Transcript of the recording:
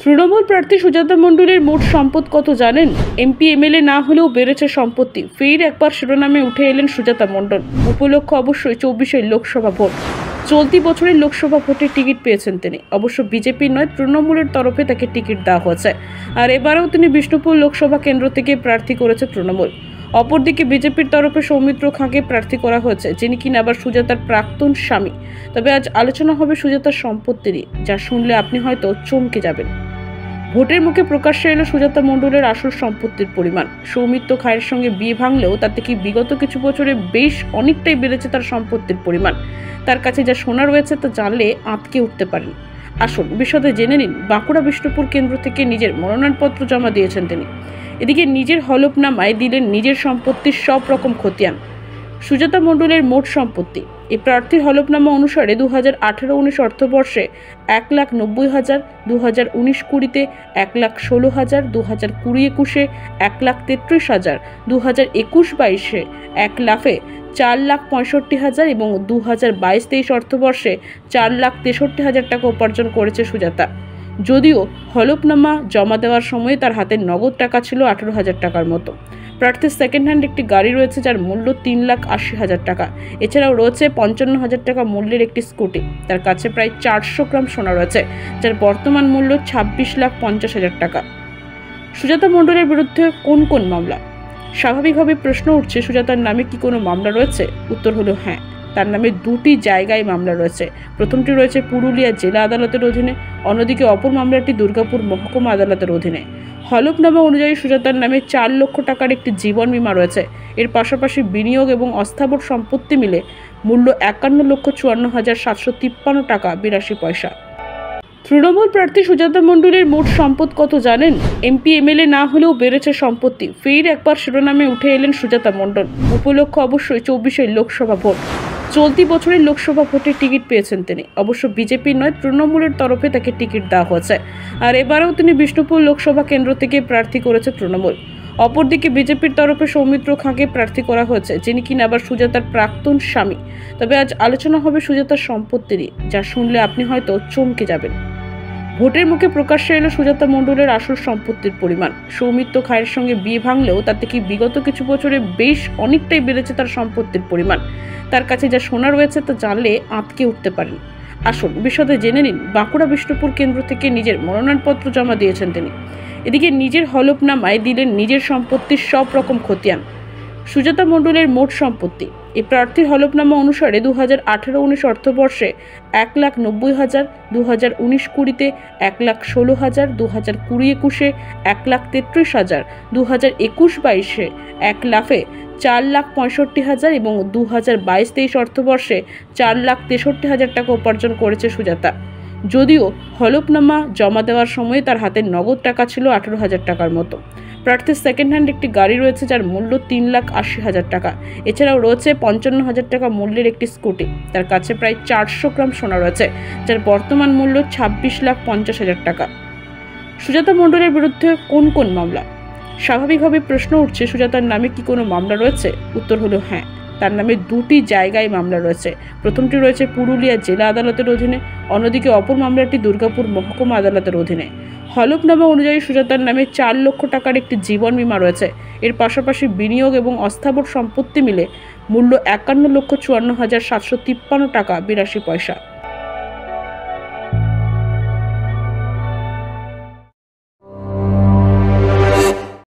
তৃণমূল প্রার্থী সুজাতা মণ্ডলের মোট সম্পদ কত জানেন? এমপি এমএলএ না হলেও বেড়েছে সম্পত্তি। ফের একবার শিরোনামে উঠে এলেন সুজাতা মণ্ডল। উপলক্ষ অবশ্যই 24-এর লোকসভা ভোট। চলতি বছরের লোকসভা ভোটে টিকিট পেয়েছেন তিনি। অবশ্য বিজেপির নয়, তৃণমূলের তরফে তাকে টিকিট দেওয়া হয়েছে। আর এবারেও তিনি বিষ্ণুপুর লোকসভা কেন্দ্র থেকে প্রার্থী করেছে তৃণমূল। অপরদিকে বিজেপির তরফে সৌমিত্র খাঁকে প্রার্থী করা হয়েছে, যিনি কিনা আবার সুজাতার প্রাক্তন স্বামী। তবে আজ আলোচনা হবে সুজাতার সম্পত্তিরই, যা শুনলে আপনি হয়তো চমকে যাবেন। ভোটের মুখে প্রকাশ্যে এলো সুজাতা মণ্ডলের আসল সম্পত্তির পরিমাণ। সৌমিত্র খাঁয়ের সঙ্গে বিয়ে ভাঙলেও তাতে কি বিগত কিছু বছরে বেশ অনেকটাই বেড়েছে তার সম্পত্তির পরিমাণ। তার কাছে যা শোনা রয়েছে তা জানলে আঁতকে উঠতে পারেন। আসুন বিশদে জেনে নিন। বাঁকুড়া বিষ্ণুপুর কেন্দ্র থেকে নিজের মনোনয়নপত্র জমা দিয়েছেন তিনি। এদিকে নিজের হলফনামায় দিলেন নিজের সম্পত্তির সব রকম খতিয়ান। সুজাতা মণ্ডলের মোট সম্পত্তি। এই প্রার্থীর হলফনামা অনুসারে 2018-19 অর্থবর্ষে 1,90,000, 2019-20-তে 1,16,000, 2020-21-এ 1,33,000, 2021-22-এ 1,00,000, 4,65,000 এবং 2022-23 অর্থবর্ষে 4,63,000 টাকা উপার্জন করেছে সুজাতা। যদিও হলফনামা জমা দেওয়ার সময় তার হাতে নগদ টাকা ছিল 18,000 টাকার মতো। প্রার্থীর সেকেন্ড হ্যান্ড একটি গাড়ি রয়েছে, যার মূল্য 3,80,000 টাকা। এছাড়াও রয়েছে 55,000 টাকা মূল্যের একটি স্কুটি। তার কাছে প্রায় 400 গ্রাম সোনা রয়েছে, যার বর্তমান মূল্য 26,50,000 টাকা। সুজাতা মণ্ডলের বিরুদ্ধে কোন কোন মামলা? স্বাভাবিকভাবে প্রশ্ন উঠছে, সুজাতার নামে কি কোনো মামলা রয়েছে? উত্তর হলো হ্যাঁ, তার নামে দুটি জায়গায় মামলা রয়েছে। প্রথমটি রয়েছে পুরুলিয়া জেলা আদালতের অধীনে, অন্যদিকে অপর মামলাটি দুর্গাপুর মহকুমা আদালতের অধীনে। হলফনামা অনুযায়ী সুজাতার নামে 4 লক্ষ টাকার একটি জীবন বীমা রয়েছে। এর পাশাপাশি বিনিয়োগ এবং অস্থাবর সম্পত্তি মিলে মূল্য 51,54,753 টাকা 82 পয়সা। তৃণমূল প্রার্থী সুজাতা মণ্ডলের মোট সম্পদ কত জানেন? এমপি এমএলএ না হলেও বেড়েছে সম্পত্তি। ফের একবার শিরোনামে উঠে এলেন সুজাতা মণ্ডল। উপলক্ষ অবশ্যই 24-এর লোকসভা ভোট। চলতি বছরের লোকসভা ভোটে টিকিট পেয়েছেন তিনি। অবশ্য বিজেপির নয়, তৃণমূলের তরফে তাকে টিকিট দেওয়া হয়েছে। আর এবারেও তিনি বিষ্ণুপুর লোকসভা কেন্দ্র থেকে প্রার্থী করেছে তৃণমূল। অপরদিকে বিজেপির তরফে সৌমিত্র খাঁকে প্রার্থী করা হয়েছে, যিনি কিনা আবার সুজাতার প্রাক্তন স্বামী। তবে আজ আলোচনা হবে সুজাতার সম্পত্তিরই, যা শুনলে আপনি হয়তো চমকে যাবেন। ভোটের মুখে প্রকাশ্যে এলো সুজাতা মণ্ডলের আসল সম্পত্তির পরিমাণ। সৌমিত্র খাঁয়ের সঙ্গে বিয়ে ভাঙলেও তাতে কি বিগত কিছু বছরে বেশ অনেকটাই বেড়েছে তার সম্পত্তির পরিমাণ। তার কাছে যা শোনা রয়েছে তা জানলে আঁতকে উঠতে পারেন। আসুন বিশদে জেনে নিন। বাঁকুড়া বিষ্ণুপুর কেন্দ্র থেকে নিজের মনোনয়নপত্র জমা দিয়েছেন তিনি। এদিকে নিজের হলফনামায় দিলেন নিজের সম্পত্তির সব রকম খতিয়ান। সুজাতা মণ্ডলের মোট সম্পত্তি। এই প্রার্থীর হলফনামা অনুসারে 2018-19 অর্থবর্ষে 1,90,000, 2019-20-তে 1,16,000, 2020-21-এ 1,33,000, 2021-22-এ 1,00,000, 4,65,000 এবং 2022-23 অর্থবর্ষে 4,63,000 টাকা উপার্জন করেছে সুজাতা। যদিও হলফনামা জমা দেওয়ার সময় তার হাতে নগদ টাকা ছিল 18,000 টাকার মতো। প্রার্থীর সেকেন্ড হ্যান্ড একটি গাড়ি রয়েছে, যার মূল্য 3,80,000 টাকা। এছাড়াও রয়েছে 55,000 টাকা মূল্যের একটি স্কুটি। তার কাছে প্রায় 400 গ্রাম সোনা রয়েছে, যার বর্তমান মূল্য 26,50,000 টাকা। সুজাতা মণ্ডলের বিরুদ্ধে কোন কোন মামলা? স্বাভাবিকভাবে প্রশ্ন উঠছে, সুজাতার নামে কি কোনো মামলা রয়েছে? উত্তর হলো হ্যাঁ, তার নামে দুটি জায়গায় মামলা রয়েছে। প্রথমটি রয়েছে পুরুলিয়া জেলা আদালতের অধীনে, অন্যদিকে অপর মামলাটি দুর্গাপুর মহকুমা আদালতের অধীনে। হলফনামা অনুযায়ী সুজাতার নামে 4 লক্ষ টাকার একটি জীবন বীমা রয়েছে। এর পাশাপাশি বিনিয়োগ এবং অস্থাবর সম্পত্তি মিলে মূল্য 51,54,753 টাকা 82 পয়সা।